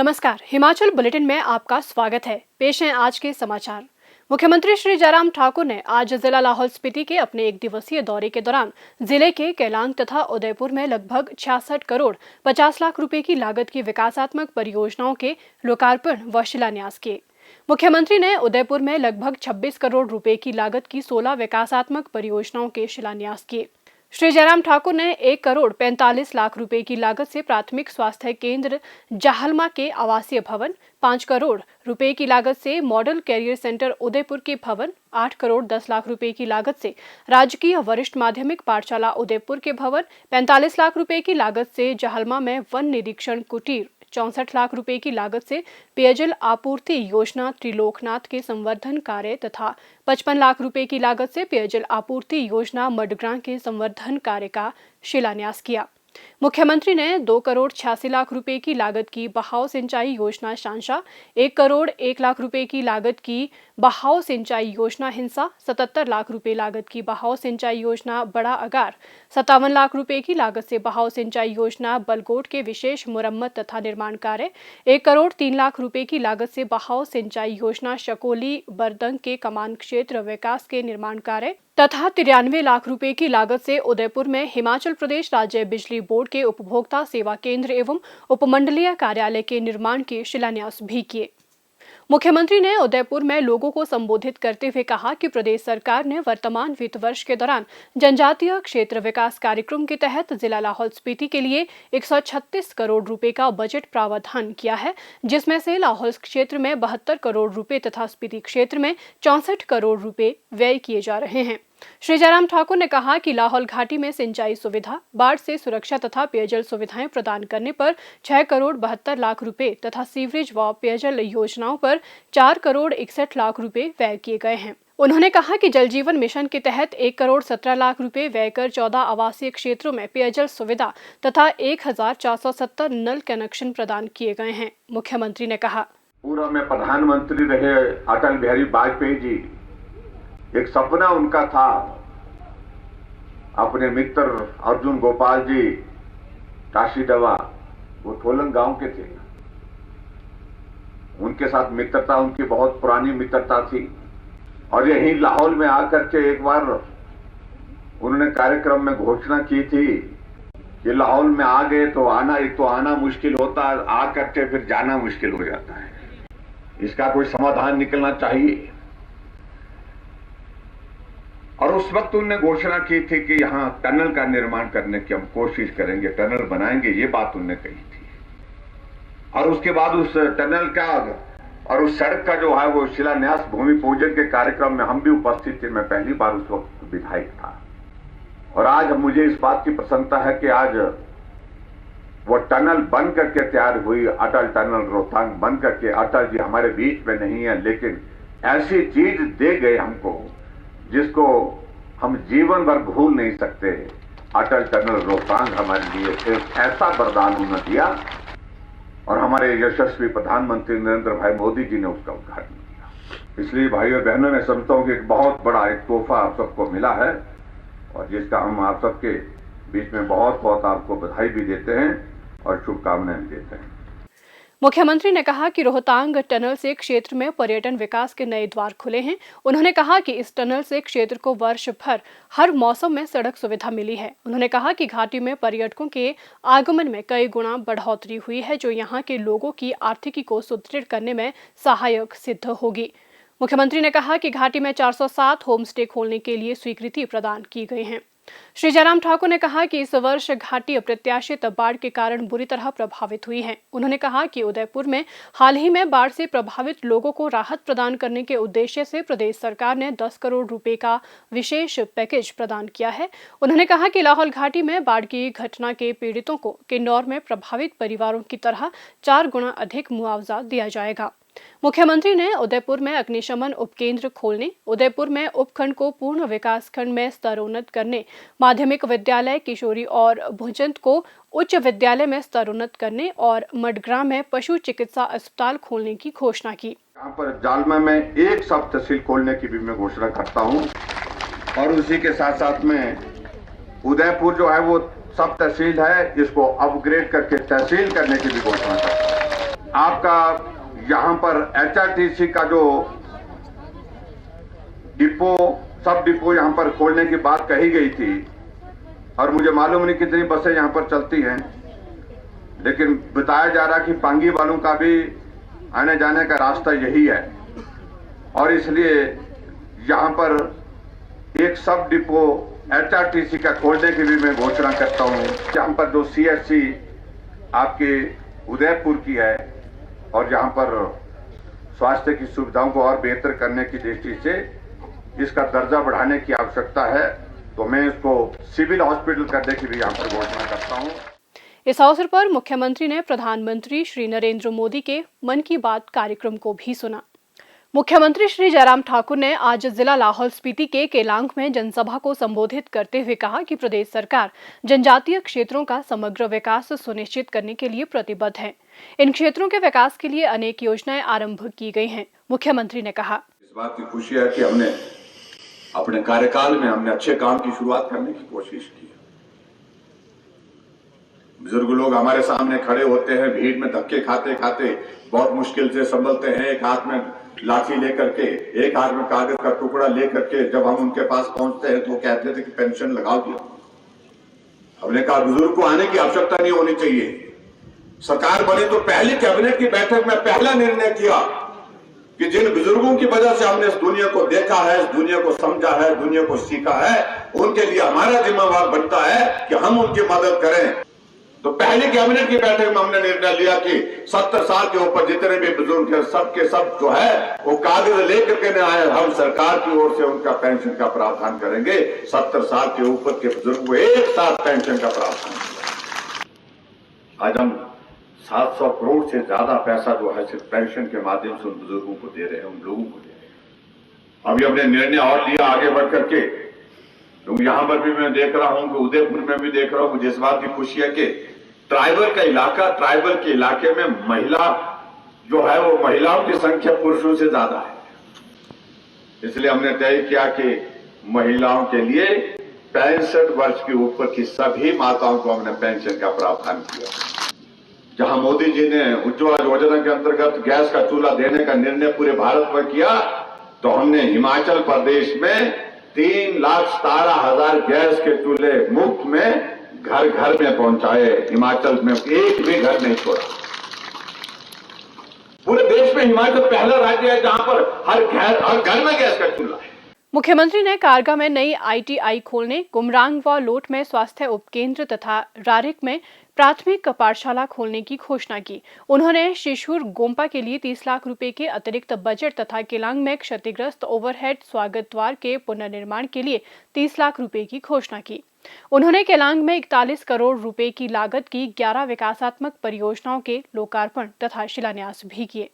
नमस्कार, हिमाचल बुलेटिन में आपका स्वागत है। पेश हैं आज के समाचार। मुख्यमंत्री श्री जयराम ठाकुर ने आज जिला लाहौल स्पीति के अपने एक दिवसीय दौरे के दौरान जिले के केलांग तथा उदयपुर में लगभग 66 करोड़ 50 लाख रुपए की लागत की विकासात्मक परियोजनाओं के लोकार्पण व शिलान्यास किए। मुख्यमंत्री ने उदयपुर में लगभग 26 करोड़ रुपए की लागत की 16 विकासात्मक परियोजनाओं के शिलान्यास किए। श्री जयराम ठाकुर ने 1 करोड़ 45 लाख रुपए की लागत से प्राथमिक स्वास्थ्य केंद्र जाहलमा के आवासीय भवन, 5 करोड़ रुपए की लागत से मॉडल कैरियर सेंटर उदयपुर के भवन, 8 करोड़ 10 लाख रुपए की लागत से राजकीय वरिष्ठ माध्यमिक पाठशाला उदयपुर के भवन, 45 लाख रुपए की लागत से जाहलमा में वन निरीक्षण कुटीर, 64 लाख रुपए की लागत से पेयजल आपूर्ति योजना त्रिलोकनाथ के संवर्धन कार्य तथा 55 लाख रुपए की लागत से पेयजल आपूर्ति योजना मडग्रां के संवर्धन कार्य का शिलान्यास किया। मुख्यमंत्री ने 2 करोड़ 86 लाख रुपए की लागत की बहाव सिंचाई योजना शांशा, 1 करोड़ 1 लाख रुपए की लागत की बहाव सिंचाई योजना हिंसा, 77 लाख रुपए लागत की बहाव सिंचाई योजना बड़ा अगार, 57 लाख रुपए की लागत से बहाव सिंचाई योजना बलगोट के विशेष मुरम्मत तथा निर्माण कार्य, 1 करोड़ 3 लाख रुपए की लागत से बहाव सिंचाई योजना शकोली बरदंग के कमान क्षेत्र विकास के निर्माण कार्य तथा 93 लाख रुपए की लागत से उदयपुर में हिमाचल प्रदेश राज्य बिजली बोर्ड के उपभोक्ता सेवा केंद्र एवं उपमंडलीय कार्यालय के निर्माण के शिलान्यास भी किए। मुख्यमंत्री ने उदयपुर में लोगों को संबोधित करते हुए कहा कि प्रदेश सरकार ने वर्तमान वित्त वर्ष के दौरान जनजातीय क्षेत्र विकास कार्यक्रम के तहत जिला लाहौल स्पीति के लिए 136 करोड़ रुपए का बजट प्रावधान किया है, जिसमें से लाहौल क्षेत्र में 72 करोड़ रुपए तथा स्पीति क्षेत्र में 64 करोड़ रुपए व्यय किए जा रहे हैं। श्री जयराम ठाकुर ने कहा कि लाहौल घाटी में सिंचाई सुविधा, बाढ़ से सुरक्षा तथा पेयजल सुविधाएं प्रदान करने पर 6 करोड़ 72 लाख रुपए तथा सीवरेज व पेयजल योजनाओं पर 4 करोड़ 61 लाख रुपए व्यय किए गए हैं। उन्होंने कहा कि जल जीवन मिशन के तहत 1 करोड़ 17 लाख रुपए व्यय कर 14 आवासीय क्षेत्रों में पेयजल सुविधा तथा 1470 नल कनेक्शन प्रदान किए गए हैं। मुख्यमंत्री ने कहा, पूर्व में प्रधानमंत्री रहे अटल बिहारी वाजपेयी जी, एक सपना उनका था अपने मित्र अर्जुन गोपाल जी काशी दवा, वो ठोलन गांव के थे, उनके साथ मित्रता, उनकी बहुत पुरानी मित्रता थी। और यही लाहौल में आकर के एक बार उन्होंने कार्यक्रम में घोषणा की थी कि लाहौल में आ गए तो आना, एक तो आना मुश्किल होता है, आ करके फिर जाना मुश्किल हो जाता है। इसका कोई समाधान निकलना चाहिए। और उस वक्त उन्होंने घोषणा की थी कि यहाँ टनल का निर्माण करने की हम कोशिश करेंगे, टनल बनाएंगे, ये बात उन्होंने कही थी। और उसके बाद उस टनल का और उस सड़क का जो है वो शिलान्यास भूमि पूजन के कार्यक्रम में हम भी उपस्थित थे। मैं पहली बार उस वक्त विधायक था। और आज मुझे इस बात की प्रसन्नता है कि आज वो टनल बन करके तैयार हुई, अटल टनल रोहतांग बन करके। अटल जी हमारे बीच में नहीं है, लेकिन ऐसी चीज दे गए हमको जिसको हम जीवन भर भूल नहीं सकते। अटल टनल रोहतांग हमारे लिए सिर्फ ऐसा वरदान उन्होंने दिया और हमारे यशस्वी प्रधानमंत्री नरेंद्र भाई मोदी जी ने उसका उद्घाटन किया। इसलिए भाइयों और बहनों, मैं समझता हूं कि एक बहुत बड़ा एक तोहफा आप सबको मिला है और जिसका हम आप सबके बीच में बहुत बहुत आपको बधाई भी देते हैं और शुभकामनाएं देते हैं। मुख्यमंत्री ने कहा कि रोहतांग टनल से क्षेत्र में पर्यटन विकास के नए द्वार खुले हैं। उन्होंने कहा कि इस टनल से क्षेत्र को वर्ष भर हर मौसम में सड़क सुविधा मिली है। उन्होंने कहा कि घाटी में पर्यटकों के आगमन में कई गुना बढ़ोतरी हुई है, जो यहाँ के लोगों की आर्थिकी को सुदृढ़ करने में सहायक सिद्ध होगी। मुख्यमंत्री ने कहा कि घाटी में 407 होम स्टे खोलने के लिए स्वीकृति प्रदान की गई है। श्री जयराम ठाकुर ने कहा कि इस वर्ष घाटी अप्रत्याशित बाढ़ के कारण बुरी तरह प्रभावित हुई है। उन्होंने कहा कि उदयपुर में हाल ही में बाढ़ से प्रभावित लोगों को राहत प्रदान करने के उद्देश्य से प्रदेश सरकार ने 10 करोड़ रुपए का विशेष पैकेज प्रदान किया है। उन्होंने कहा कि लाहौल घाटी में बाढ़ की घटना के पीड़ितों को किन्नौर में प्रभावित परिवारों की तरह 4 गुना अधिक मुआवजा दिया जाएगा। मुख्यमंत्री ने उदयपुर में अग्निशमन उपकेंद्र खोलने, उदयपुर में उपखंड को पूर्ण विकास खंड में स्तरोन्नत करने, माध्यमिक विद्यालय किशोरी और भुजंत को उच्च विद्यालय में स्तरोन्नत करने और मडग्रां में पशु चिकित्सा अस्पताल खोलने की घोषणा की। यहाँ पर जालमा में एक सब तहसील खोलने की भी मैं घोषणा करता हूँ और उसी के साथ साथ में उदयपुर जो है वो सब तहसील है, इसको अपग्रेड करके तहसील करने की भी घोषणा करता हूँ। आपका यहां पर एचआरटीसी का जो डिपो, सब डिपो यहां पर खोलने की बात कही गई थी, और मुझे मालूम नहीं कितनी बसें यहां पर चलती हैं, लेकिन बताया जा रहा कि पांगी वालों का भी आने जाने का रास्ता यही है, और इसलिए यहां पर एक सब डिपो एचआरटीसी का खोलने की भी मैं घोषणा करता हूं। यहां पर जो सीएससी आपके उदयपुर की है, और यहां पर स्वास्थ्य की सुविधाओं को और बेहतर करने की दृष्टि से इसका दर्जा बढ़ाने की आवश्यकता है, तो मैं इसको सिविल हॉस्पिटल करने की भी यहां पर घोषणा करता हूं। इस अवसर पर मुख्यमंत्री ने प्रधानमंत्री श्री नरेंद्र मोदी के मन की बात कार्यक्रम को भी सुना। मुख्यमंत्री श्री जयराम ठाकुर ने आज जिला लाहौल स्पीति के केलांग में जनसभा को संबोधित करते हुए कहा कि प्रदेश सरकार जनजातीय क्षेत्रों का समग्र विकास सुनिश्चित करने के लिए प्रतिबद्ध है। इन क्षेत्रों के विकास के लिए अनेक योजनाएं आरंभ की गई हैं। मुख्यमंत्री ने कहा, इस बात की खुशी है कि हमने अपने कार्यकाल में अच्छे काम की शुरुआत करने की कोशिश की। बुजुर्ग लोग हमारे सामने खड़े होते हैं, भीड़ में धक्के खाते खाते बहुत मुश्किल से संभलते हैं, एक हाथ में लाठी लेकर के, एक हाथ में कागज का टुकड़ा लेकर के। जब हम उनके पास पहुंचते हैं तो कहते थे कि पेंशन लगा दिया। हमने कहा बुजुर्ग को आने की आवश्यकता नहीं होनी चाहिए। सरकार बनी तो पहली कैबिनेट की बैठक में पहला निर्णय किया कि जिन बुजुर्गों की वजह से हमने इस दुनिया को देखा है, इस दुनिया को समझा है, दुनिया को सीखा है, उनके लिए हमारा जिम्मेवार बनता है कि हम उनकी मदद करें। तो पहली कैबिनेट की बैठक में हमने निर्णय लिया कि 70 साल के ऊपर जितने भी बुजुर्ग हैं, सबके सब जो है वो कागज लेकर के न आए, हम सरकार की ओर से उनका पेंशन का प्रावधान करेंगे। 70 साल के ऊपर के बुजुर्ग को एक साथ पेंशन का प्रावधान किया। आज हम 700 करोड़ से ज्यादा पैसा जो है सिर्फ पेंशन के माध्यम से उन बुजुर्गों को दे रहे हैं, उन लोगों को दे रहे हैं। अभी हमने निर्णय और लिया आगे बढ़ करके, क्योंकि यहां पर भी मैं देख रहा हूं कि उदयपुर में भी देख रहा हूं, मुझे इस बात की खुशी है कि ट्राइबल का इलाका, ट्राइबल के इलाके में महिला जो है वो महिलाओं की संख्या पुरुषों से ज्यादा है। इसलिए हमने तय किया कि महिलाओं के लिए 65 वर्ष के ऊपर की सभी माताओं को हमने पेंशन का प्रावधान किया। जहां मोदी जी ने उज्ज्वला योजना के अंतर्गत गैस का चूल्हा देने का निर्णय पूरे भारत में किया, तो हमने हिमाचल प्रदेश में 3,17,000 गैस के चूल्हे मुफ्त में घर घर में पहुंचाए। हिमाचल में एक भी घर नहीं छोड़ा। पूरे देश में हिमाचल पहला राज्य है जहां पर हर घर में गैस का चूल्हा है। मुख्यमंत्री ने कारगा में नई ITI खोलने, गुमरांग व लोट में स्वास्थ्य उपकेंद्र तथा रारिक में प्राथमिक पाठशाला खोलने की घोषणा की। उन्होंने शिशुर गोम्पा के लिए 30 लाख रुपए के अतिरिक्त बजट तथा केलांग में क्षतिग्रस्त ओवरहेड स्वागत द्वार के पुनर्निर्माण के लिए 30 लाख रुपए की घोषणा की। उन्होंने केलांग में 41 करोड़ रुपए की लागत की 11 विकासात्मक परियोजनाओं के लोकार्पण तथा शिलान्यास भी किए।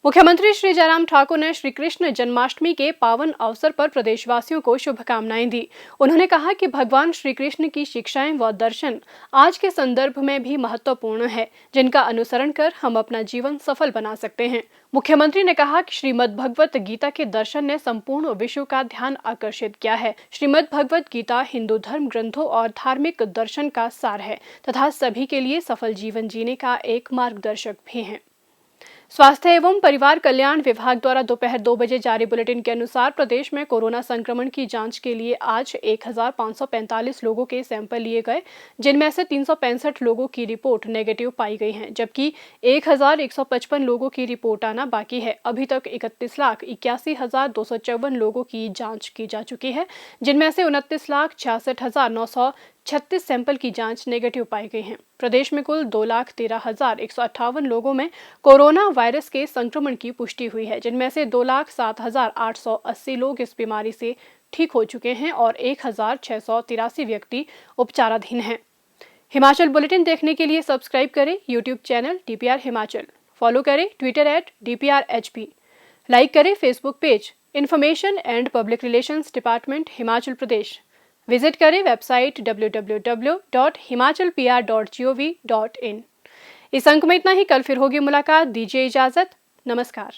मुख्यमंत्री श्री जयराम ठाकुर ने श्री कृष्ण जन्माष्टमी के पावन अवसर पर प्रदेशवासियों को शुभकामनाएं दी। उन्होंने कहा कि भगवान श्री कृष्ण की शिक्षाएं व दर्शन आज के संदर्भ में भी महत्वपूर्ण है, जिनका अनुसरण कर हम अपना जीवन सफल बना सकते हैं। मुख्यमंत्री ने कहा कि श्रीमद् भगवत गीता के दर्शन ने संपूर्ण विश्व का ध्यान आकर्षित किया है। श्रीमद् भगवत गीता हिंदू धर्म ग्रंथों और धार्मिक दर्शन का सार है तथा सभी के लिए सफल जीवन जीने का एक मार्गदर्शक भी है। स्वास्थ्य एवं परिवार कल्याण विभाग द्वारा दोपहर 2 बजे जारी बुलेटिन के अनुसार प्रदेश में कोरोना संक्रमण की जांच के लिए आज 1545 लोगों के सैंपल लिए गए, जिनमें से 365 लोगों की रिपोर्ट नेगेटिव पाई गई है, जबकि 1155 लोगों की रिपोर्ट आना बाकी है। अभी तक 31,81,254 लोगों की जांच की जा चुकी है, जिनमें से 29,66,936 सैंपल की जांच नेगेटिव पाई गई हैं। प्रदेश में कुल 2,13,158 लोगों में कोरोना वायरस के संक्रमण की पुष्टि हुई है, जिनमें से 2,07,880 लोग इस बीमारी से ठीक हो चुके हैं और 1,683 व्यक्ति उपचाराधीन हैं। हिमाचल बुलेटिन देखने के लिए सब्सक्राइब करें YouTube channel DPR Himachal, follow करें ट्विटर @DPRHP, लाइक करें Facebook page information and public relations department Himachal Pradesh, visit करें वेबसाइट www.himachalpr.gov.in। इस अंक में इतना ही। कल फिर होगी मुलाकात। दीजिए इजाजत। नमस्कार।